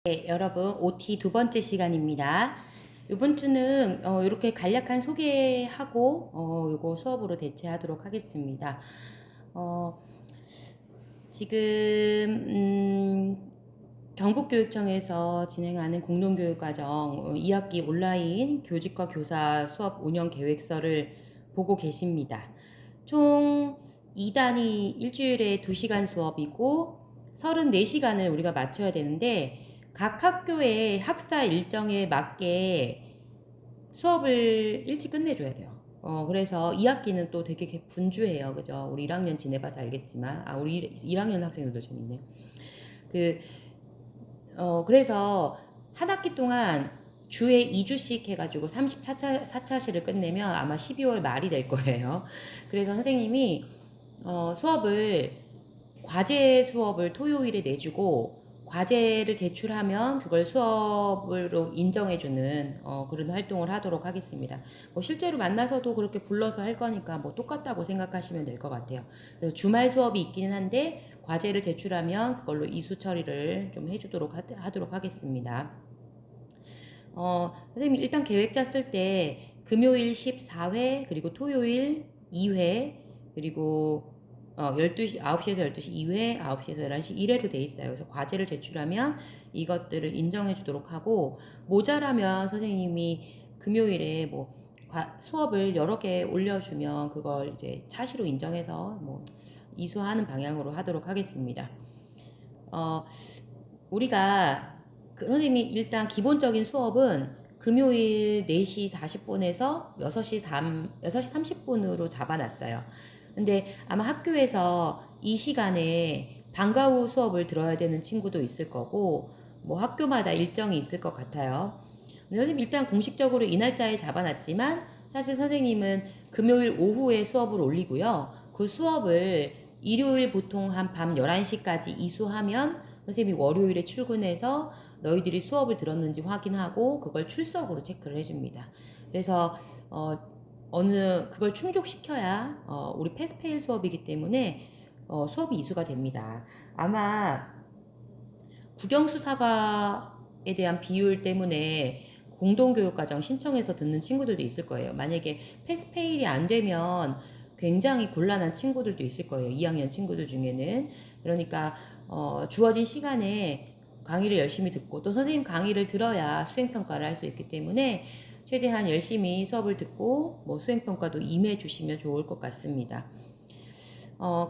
네, 여러분 OT 두 번째 시간입니다. 이번 주는 이렇게 간략한 소개하고 요거 수업으로 대체하도록 하겠습니다. 어, 지금 경북교육청에서 진행하는 공동교육과정 2학기 온라인 교직과 교사 수업 운영 계획서를 보고 계십니다. 총 2단이 일주일에 2시간 수업이고 34시간을 우리가 맞춰야 되는데 각 학교의 학사 일정에 맞게 수업을 일찍 끝내줘야 돼요. 그래서 2학기는 또 되게 분주해요. 그죠? 우리 1학년 지내봐서 알겠지만, 우리 1학년 학생들도 재밌네요. 그래서 한 학기 동안 주에 2주씩 해가지고 34차시를 끝내면 아마 12월 말이 될 거예요. 그래서 선생님이 과제 수업을 토요일에 내주고 과제를 제출하면 그걸 수업으로 인정해주는 그런 활동을 하도록 하겠습니다. 뭐 실제로 만나서도 그렇게 불러서 할 거니까 뭐 똑같다고 생각하시면 될 것 같아요. 그래서 주말 수업이 있기는 한데 과제를 제출하면 그걸로 이수 처리를 좀 해주도록 하도록 하겠습니다. 선생님 일단 계획 짰을 때 금요일 14회 그리고 토요일 2회 그리고 12시, 9시에서 12시 2회, 9시에서 11시 1회로 돼 있어요. 그래서 과제를 제출하면 이것들을 인정해 주도록 하고 모자라면 선생님이 금요일에 뭐 수업을 여러 개 올려주면 그걸 이제 차시로 인정해서 뭐 이수하는 방향으로 하도록 하겠습니다. 우리가 선생님이 일단 기본적인 수업은 금요일 4시 40분에서 6시 30분으로 잡아놨어요. 근데 아마 학교에서 이 시간에 방과 후 수업을 들어야 되는 친구도 있을 거고, 뭐 학교마다 일정이 있을 것 같아요. 근데 선생님 일단 공식적으로 이 날짜에 잡아놨지만, 사실 선생님은 금요일 오후에 수업을 올리고요. 그 수업을 일요일 보통 한 밤 11시까지 이수하면 선생님이 월요일에 출근해서 너희들이 수업을 들었는지 확인하고 그걸 출석으로 체크를 해줍니다. 그래서 그걸 충족시켜야 우리 패스페일 수업이기 때문에 수업이 이수가 됩니다. 아마 국영수사과에 대한 비율 때문에 공동교육과정 신청해서 듣는 친구들도 있을 거예요. 만약에 패스페일이 안 되면 굉장히 곤란한 친구들도 있을 거예요. 2학년 친구들 중에는. 그러니까 주어진 시간에 강의를 열심히 듣고 또 선생님 강의를 들어야 수행평가를 할 수 있기 때문에 최대한 열심히 수업을 듣고 뭐 수행평가도 임해 주시면 좋을 것 같습니다.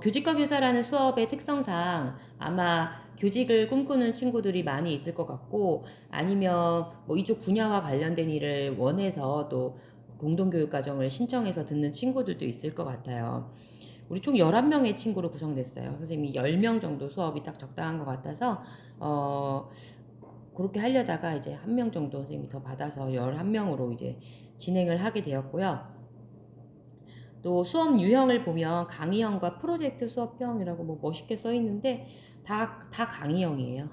교직과 교사라는 수업의 특성상 아마 교직을 꿈꾸는 친구들이 많이 있을 것 같고 아니면 뭐 이쪽 분야와 관련된 일을 원해서 또 공동교육과정을 신청해서 듣는 친구들도 있을 것 같아요. 우리 총 11명의 친구로 구성됐어요. 선생님이 10명 정도 수업이 딱 적당한 것 같아서 그렇게 하려다가 이제 한 명 정도 선생님이 더 받아서 11명으로 이제 진행을 하게 되었고요. 또 수업 유형을 보면 강의형과 프로젝트 수업형이라고 뭐 멋있게 써 있는데 다 강의형이에요.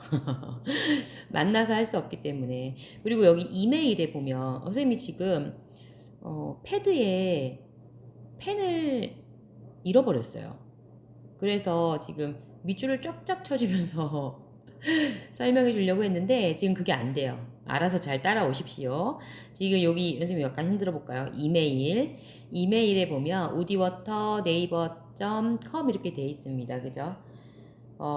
만나서 할 수 없기 때문에. 그리고 여기 이메일에 보면 선생님이 지금 패드에 펜을 잃어버렸어요. 그래서 지금 밑줄을 쫙쫙 쳐주면서 설명해 주려고 했는데 지금 그게 안 돼요. 알아서 잘 따라오십시오. 지금 여기 선생님 약간 흔들어 볼까요? 이메일에 보면 우디워터 네이버.com 이렇게 돼 있습니다. 그죠?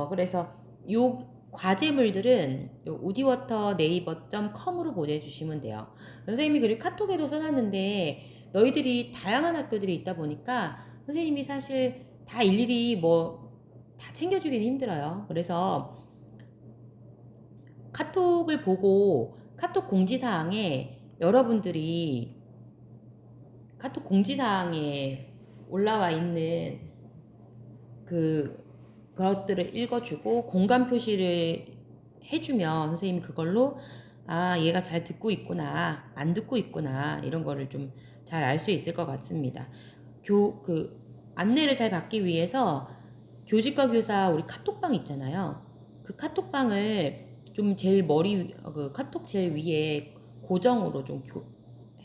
그래서 요 과제물들은 요 우디워터 네이버.com으로 보내주시면 돼요. 선생님이 그리고 카톡에도 써놨는데 너희들이 다양한 학교들이 있다 보니까 선생님이 사실 다 일일이 뭐 다 챙겨주기는 힘들어요. 그래서 카톡을 보고 카톡 공지사항에 여러분들이 카톡 공지사항에 올라와 있는 그것들을 읽어주고 공감 표시를 해주면 선생님이 그걸로 얘가 잘 듣고 있구나 안 듣고 있구나 이런 거를 좀 잘 알 수 있을 것 같습니다. 안내를 잘 받기 위해서 교직과 교사 우리 카톡방 있잖아요. 그 카톡방을 좀 제일 카톡 제일 위에 고정으로 좀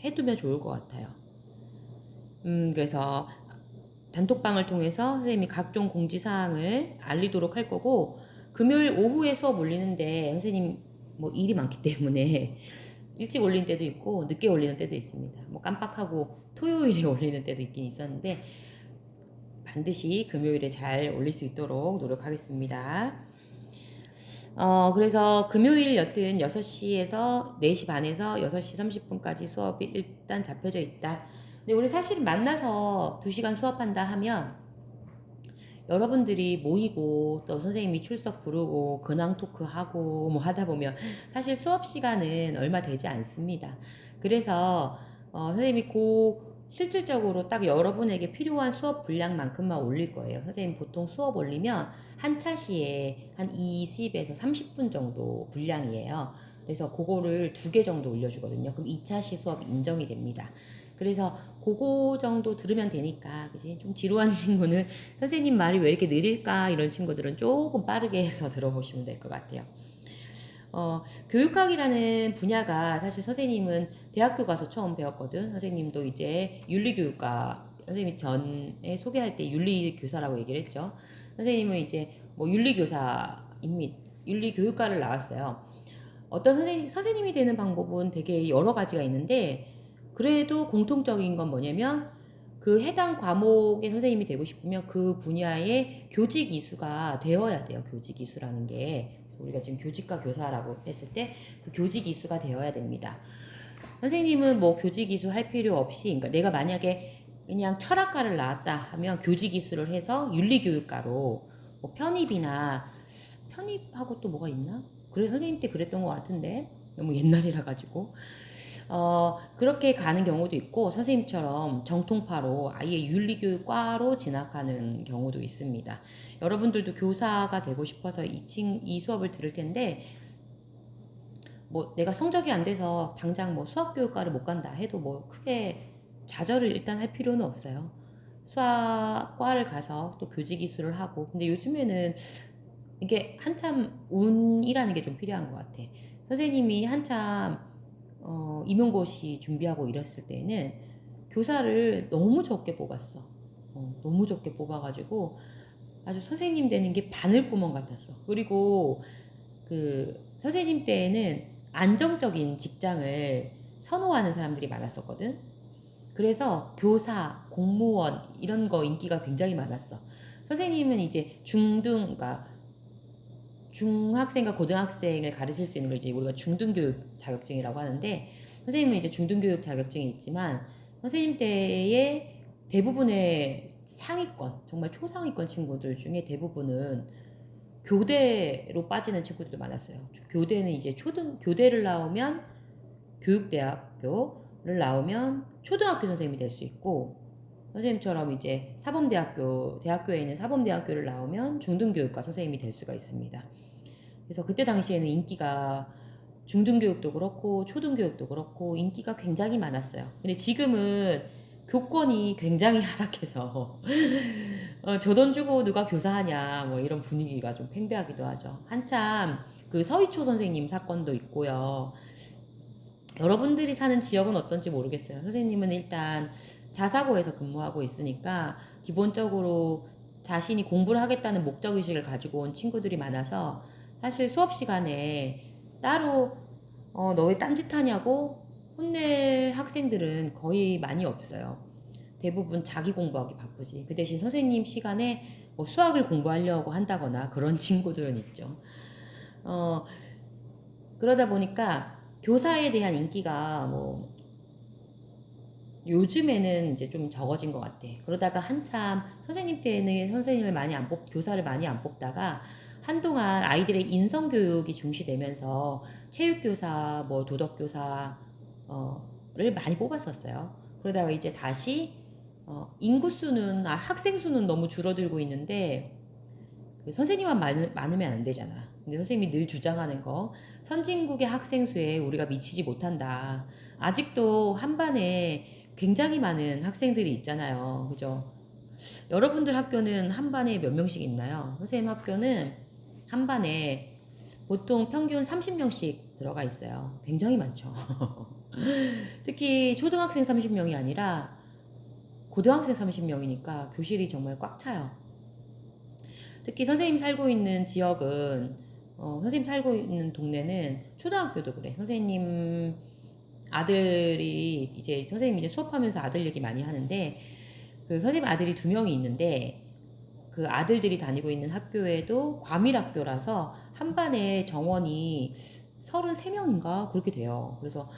해두면 좋을 것 같아요. 그래서 단톡방을 통해서 선생님이 각종 공지사항을 알리도록 할 거고 금요일 오후에 수업 올리는데 선생님 뭐 일이 많기 때문에 일찍 올리는 때도 있고 늦게 올리는 때도 있습니다. 뭐 깜빡하고 토요일에 올리는 때도 있긴 있었는데 반드시 금요일에 잘 올릴 수 있도록 노력하겠습니다. 그래서 금요일 여튼 6시에서 4시 반에서 6시 30분까지 수업이 일단 잡혀져 있다. 근데 우리 사실 만나서 2시간 수업한다 하면 여러분들이 모이고 또 선생님이 출석 부르고 근황 토크하고 뭐 하다 보면 사실 수업 시간은 얼마 되지 않습니다. 그래서 선생님이 실질적으로 딱 여러분에게 필요한 수업 분량만큼만 올릴 거예요. 선생님 보통 수업 올리면 한 차시에 한 20에서 30분 정도 분량이에요. 그래서 그거를 2개 정도 올려주거든요. 그럼 2차시 수업 인정이 됩니다. 그래서 그거 정도 들으면 되니까, 그지? 좀 지루한 친구는 선생님 말이 왜 이렇게 느릴까? 이런 친구들은 조금 빠르게 해서 들어보시면 될 것 같아요. 교육학이라는 분야가 사실 선생님은 대학교 가서 처음 배웠거든. 선생님도 이제 윤리교육과, 선생님이 전에 소개할 때 윤리교사라고 얘기를 했죠. 선생님은 이제 뭐 윤리교사입니다. 윤리교육과를 나왔어요. 어떤 선생님이 되는 방법은 되게 여러 가지가 있는데, 그래도 공통적인 건 뭐냐면, 그 해당 과목의 선생님이 되고 싶으면 그 분야의 교직 이수가 되어야 돼요. 교직 이수라는 게. 우리가 지금 교직과 교사라고 했을 때 그 교직 이수가 되어야 됩니다. 선생님은 뭐 교직 이수 할 필요 없이, 그러니까 내가 만약에 그냥 철학과를 나왔다 하면 교직 이수를 해서 윤리교육과로 뭐 편입하고 또 뭐가 있나? 그래 선생님 때 그랬던 것 같은데 너무 옛날이라 가지고 그렇게 가는 경우도 있고 선생님처럼 정통파로 아예 윤리교육과로 진학하는 경우도 있습니다. 여러분들도 교사가 되고 싶어서 이 수업을 들을 텐데 뭐 내가 성적이 안 돼서 당장 뭐 수학교육과를 못 간다 해도 뭐 크게 좌절을 일단 할 필요는 없어요. 수학과를 가서 또 교직 이수를 하고 근데 요즘에는 이게 한참 운이라는 게 좀 필요한 것 같아. 선생님이 한참 임용고시 준비하고 이랬을 때는 교사를 너무 적게 뽑았어. 너무 적게 뽑아가지고 아주 선생님 되는 게 바늘구멍 같았어. 그리고 그 선생님 때에는 안정적인 직장을 선호하는 사람들이 많았었거든. 그래서 교사, 공무원 이런 거 인기가 굉장히 많았어. 선생님은 이제 그러니까 중학생과 고등학생을 가르칠 수 있는 걸 이제 우리가 중등교육 자격증이라고 하는데 선생님은 이제 중등교육 자격증이 있지만 선생님 때의 대부분의 상위권, 정말 초상위권 친구들 중에 대부분은 교대로 빠지는 친구들도 많았어요. 교대는 이제 교대를 나오면 교육대학교를 나오면 초등학교 선생님이 될 수 있고 선생님처럼 이제 대학교에 있는 사범대학교를 나오면 중등교육과 선생님이 될 수가 있습니다. 그래서 그때 당시에는 인기가 중등교육도 그렇고 초등교육도 그렇고 인기가 굉장히 많았어요. 근데 지금은 교권이 굉장히 하락해서 저 돈 주고 누가 교사하냐 뭐 이런 분위기가 좀 팽배하기도 하죠. 한참 그 서희초 선생님 사건도 있고요. 여러분들이 사는 지역은 어떤지 모르겠어요. 선생님은 일단 자사고에서 근무하고 있으니까 기본적으로 자신이 공부를 하겠다는 목적의식을 가지고 온 친구들이 많아서 사실 수업 시간에 따로 너 왜 딴짓하냐고 혼낼 학생들은 거의 많이 없어요. 대부분 자기 공부하기 바쁘지. 그 대신 선생님 시간에 뭐 수학을 공부하려고 한다거나 그런 친구들은 있죠. 어, 그러다 보니까 교사에 대한 인기가 뭐 요즘에는 이제 좀 적어진 것 같아. 그러다가 한참 선생님 때는 교사를 많이 안 뽑다가 한동안 아이들의 인성교육이 중시되면서 체육교사, 뭐 도덕교사, 를 많이 뽑았었어요. 그러다가 이제 다시, 학생 수는 너무 줄어들고 있는데, 그 선생님만 많으면 안 되잖아. 근데 선생님이 늘 주장하는 거, 선진국의 학생 수에 우리가 미치지 못한다. 아직도 한 반에 굉장히 많은 학생들이 있잖아요. 그죠? 여러분들 학교는 한 반에 몇 명씩 있나요? 선생님 학교는 한 반에 보통 평균 30명씩 들어가 있어요. 굉장히 많죠. 특히 초등학생 30명이 아니라 고등학생 30명이니까 교실이 정말 꽉 차요. 특히 선생님 살고 있는 지역은 선생님 살고 있는 동네는 초등학교도 그래. 선생님 아들이 이제 선생님 이제 수업하면서 아들 얘기 많이 하는데 그 선생님 아들이 2명이 있는데 그 아들들이 다니고 있는 학교에도 과밀학교라서 한 반에 정원이 33명인가 그렇게 돼요. 그래서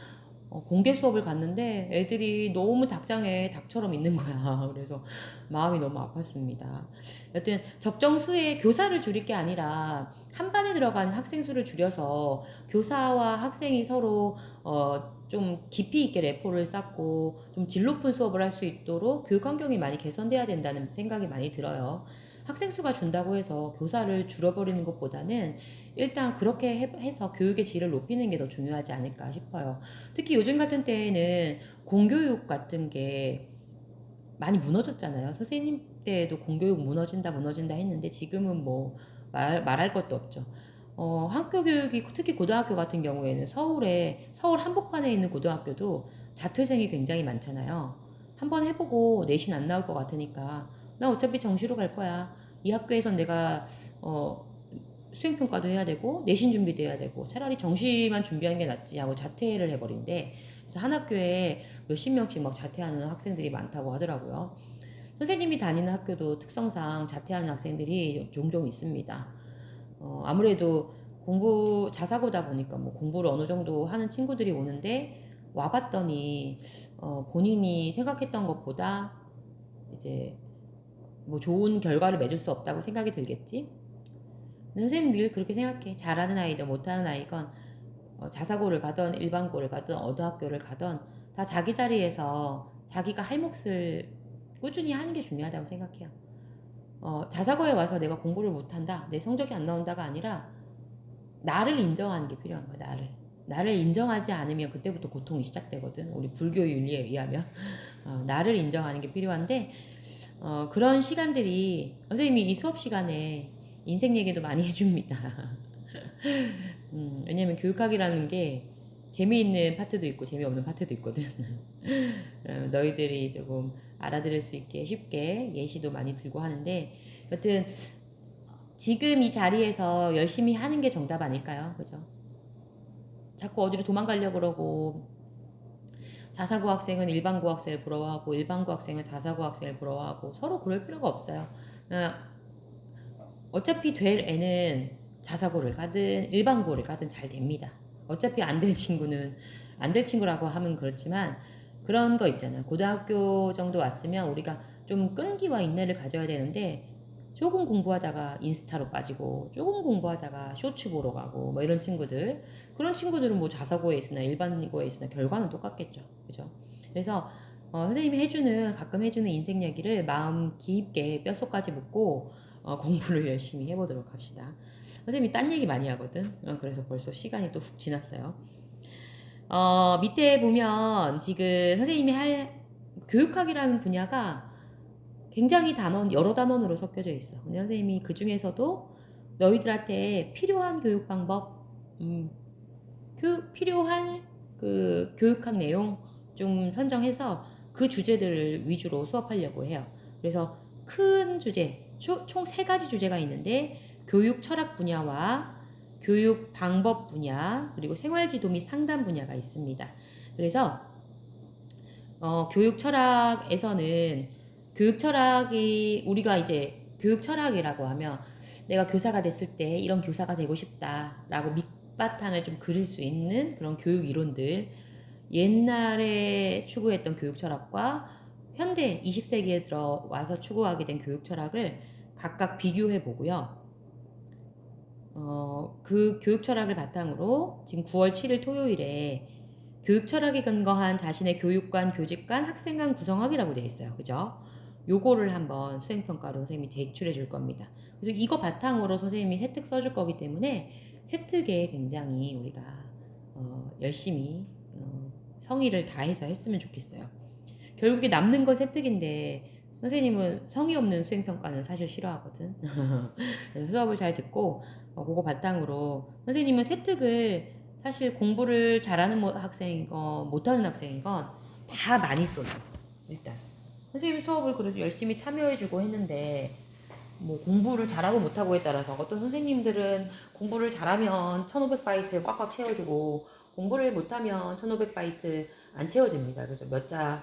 공개 수업을 갔는데 애들이 너무 닭장에 닭처럼 있는 거야. 그래서 마음이 너무 아팠습니다. 여튼 적정수의 교사를 줄일 게 아니라 한 반에 들어가는 학생 수를 줄여서 교사와 학생이 서로 좀 깊이 있게 레포를 쌓고 좀 질 높은 수업을 할 수 있도록 교육 환경이 많이 개선돼야 된다는 생각이 많이 들어요. 학생 수가 준다고 해서 교사를 줄여버리는 것보다는 일단 그렇게 해서 교육의 질을 높이는 게 더 중요하지 않을까 싶어요. 특히 요즘 같은 때에는 공교육 같은 게 많이 무너졌잖아요. 선생님 때에도 공교육 무너진다 했는데 지금은 뭐 말할 것도 없죠. 학교 교육이 특히 고등학교 같은 경우에는 서울 한복판에 있는 고등학교도 자퇴생이 굉장히 많잖아요. 한번 해보고 내신 안 나올 것 같으니까 나 어차피 정시로 갈 거야. 이 학교에선 내가 수행평가도 해야 되고 내신 준비도 해야 되고 차라리 정시만 준비하는 게 낫지 하고 자퇴를 해버린대. 그래서 한 학교에 몇십 명씩 막 자퇴하는 학생들이 많다고 하더라고요. 선생님이 다니는 학교도 특성상 자퇴하는 학생들이 종종 있습니다. 아무래도 자사고다 보니까 뭐 공부를 어느 정도 하는 친구들이 오는데 와봤더니 본인이 생각했던 것보다 이제 뭐 좋은 결과를 맺을 수 없다고 생각이 들겠지. 선생님 늘 그렇게 생각해. 잘하는 아이든 못하는 아이건 자사고를 가던 일반고를 가던 어도학교를 가던 다 자기 자리에서 자기가 할 몫을 꾸준히 하는 게 중요하다고 생각해요. 자사고에 와서 내가 공부를 못한다, 내 성적이 안 나온다가 아니라 나를 인정하는 게 필요한 거야. 나를 인정하지 않으면 그때부터 고통이 시작되거든. 우리 불교 윤리에 의하면 나를 인정하는 게 필요한데 그런 시간들이 선생님이 이 수업 시간에 인생 얘기도 많이 해줍니다. 왜냐면 교육학이라는 게 재미있는 파트도 있고 재미없는 파트도 있거든. 너희들이 조금 알아들을 수 있게 쉽게 예시도 많이 들고 하는데 여튼 지금 이 자리에서 열심히 하는 게 정답 아닐까요? 그죠? 자꾸 어디로 도망가려고 그러고 자사고 학생은 일반고 학생을 부러워하고 일반고 학생은 자사고 학생을 부러워하고 서로 그럴 필요가 없어요. 어차피 될 애는 자사고를 가든 일반고를 가든 잘 됩니다. 어차피 안 될 친구는 안 될 친구라고 하면 그렇지만 그런 거 있잖아요. 고등학교 정도 왔으면 우리가 좀 끈기와 인내를 가져야 되는데 조금 공부하다가 인스타로 빠지고 조금 공부하다가 쇼츠 보러 가고 뭐 이런 친구들 그런 친구들은 뭐 자사고에 있으나 일반고에 있으나 결과는 똑같겠죠. 그죠? 그래서 선생님이 가끔 해주는 인생 얘기를 마음 깊게 뼛속까지 묻고 공부를 열심히 해보도록 합시다. 선생님이 딴 얘기 많이 하거든. 그래서 벌써 시간이 또 훅 지났어요. 밑에 보면 지금 선생님이 할 교육학이라는 분야가 굉장히 여러 단원으로 섞여져 있어. 근데 선생님이 그 중에서도 너희들한테 필요한 교육 방법, 필요한 그 교육학 내용 좀 선정해서 그 주제들을 위주로 수업하려고 해요. 그래서 큰 주제, 총 3가지 주제가 있는데 교육 철학 분야와 교육 방법 분야 그리고 생활지도 및 상담 분야가 있습니다. 그래서 교육 철학에서는 교육 철학이 우리가 이제 교육 철학이라고 하면 내가 교사가 됐을 때 이런 교사가 되고 싶다라고 밑바탕을 좀 그릴 수 있는 그런 교육 이론들 옛날에 추구했던 교육 철학과 현대 20세기에 들어와서 추구하게 된 교육 철학을 각각 비교해 보고요. 그 교육 철학을 바탕으로 지금 9월 7일 토요일에 교육 철학에 근거한 자신의 교육관, 교직관, 학생관 구성학이라고 되어 있어요. 그죠? 요거를 한번 수행평가로 선생님이 제출해 줄 겁니다. 그래서 이거 바탕으로 선생님이 세특 써줄 거기 때문에 세특에 굉장히 우리가 열심히 성의를 다해서 했으면 좋겠어요. 결국에 남는 건 세특인데 선생님은 성의 없는 수행평가는 사실 싫어하거든. 그래서 수업을 잘 듣고 그거 바탕으로 선생님은 세특을 사실 공부를 잘하는 학생이건 못하는 학생이건 다 많이 써줘. 일단 선생님 수업을 그래도 열심히 참여해주고 했는데 뭐 공부를 잘하고 못하고에 따라서 어떤 선생님들은 공부를 잘하면 1500바이트 꽉꽉 채워주고 공부를 못하면 1500바이트 안 채워집니다. 그죠? 몇 자,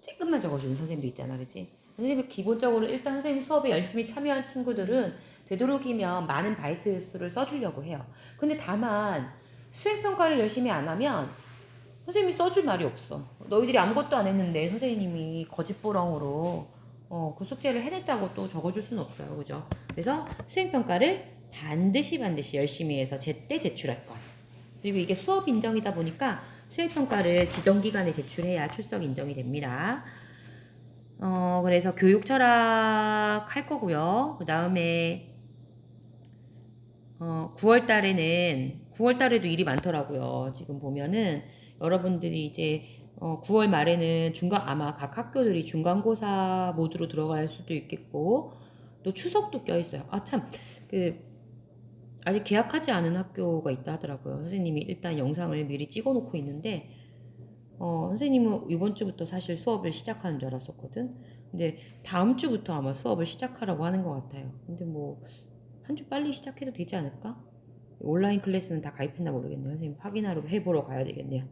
조금만 적어주는 선생님도 있잖아. 그치? 선생님이 기본적으로 일단 선생님 수업에 열심히 참여한 친구들은 되도록이면 많은 바이트 수를 써주려고 해요. 근데 다만 수행평가를 열심히 안 하면 선생님이 써줄 말이 없어. 너희들이 아무것도 안 했는데 선생님이 거짓부렁으로 그 숙제를 해냈다고 또 적어줄 수는 없어요. 그죠? 그래서 수행평가를 반드시 열심히 해서 제때 제출할 것. 그리고 이게 수업 인정이다 보니까 수행평가를 지정기간에 제출해야 출석 인정이 됩니다. 그래서 교육 철학 할 거고요. 그 다음에 9월 달에도 일이 많더라고요. 지금 보면은 여러분들이 이제 9월 말에는 아마 각 학교들이 중간고사 모드로 들어갈 수도 있겠고, 또 추석도 껴있어요. 아, 참, 아직 계약하지 않은 학교가 있다 하더라고요. 선생님이 일단 영상을 미리 찍어 놓고 있는데, 선생님은 이번 주부터 사실 수업을 시작하는 줄 알았었거든. 근데 다음 주부터 아마 수업을 시작하라고 하는 것 같아요. 근데 뭐, 한 주 빨리 시작해도 되지 않을까? 온라인 클래스는 다 가입했나 모르겠네요. 선생님 확인하러 해보러 가야 되겠네요.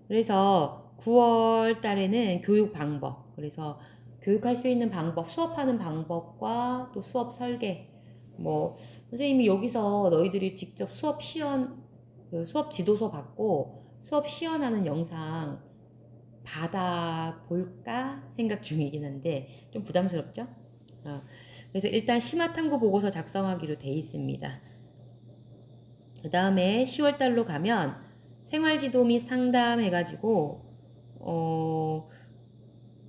그래서 9월 달에는 교육 방법, 그래서 교육할 수 있는 방법, 수업하는 방법과 또 수업 설계, 뭐 선생님이 여기서 너희들이 직접 수업 지도서 받고 수업 시연하는 영상 받아볼까 생각 중이긴 한데 좀 부담스럽죠? 그래서 일단 심화탐구 보고서 작성하기로 돼 있습니다. 그 다음에 10월달로 가면 생활지도 및 상담 해가지고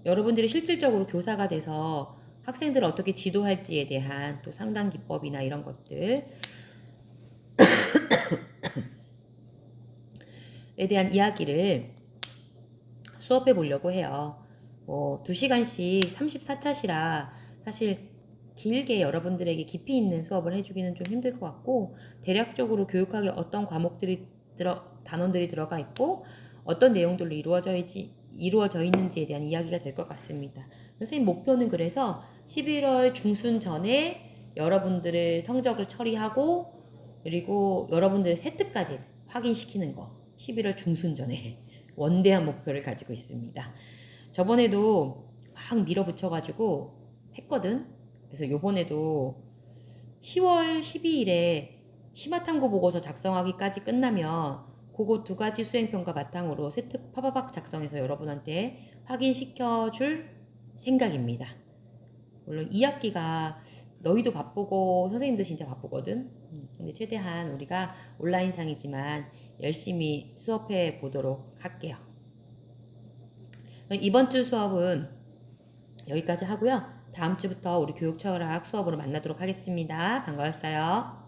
여러분들이 실질적으로 교사가 돼서 학생들을 어떻게 지도할지에 대한 또 상담 기법이나 이런 것들에 대한 이야기를 수업해 보려고 해요. 2시간씩 34차시라 사실 길게 여러분들에게 깊이 있는 수업을 해주기는 좀 힘들 것 같고, 대략적으로 교육학에 어떤 단원들이 들어가 있고 어떤 내용들로 이루어져 있는지에 대한 이야기가 될 것 같습니다. 선생님 목표는 그래서 11월 중순 전에 여러분들의 성적을 처리하고 그리고 여러분들의 세트까지 확인시키는 거 11월 중순 전에 원대한 목표를 가지고 있습니다. 저번에도 막 밀어붙여가지고 했거든. 그래서 요번에도 10월 12일에 심화탐구 보고서 작성하기까지 끝나면 그거 2가지 수행평가 바탕으로 세트 파바박 작성해서 여러분한테 확인시켜줄 생각입니다. 물론 2학기가 너희도 바쁘고 선생님도 진짜 바쁘거든. 근데 최대한 우리가 온라인상이지만 열심히 수업해 보도록 할게요. 이번 주 수업은 여기까지 하고요. 다음 주부터 우리 교육철학 수업으로 만나도록 하겠습니다. 반가웠어요.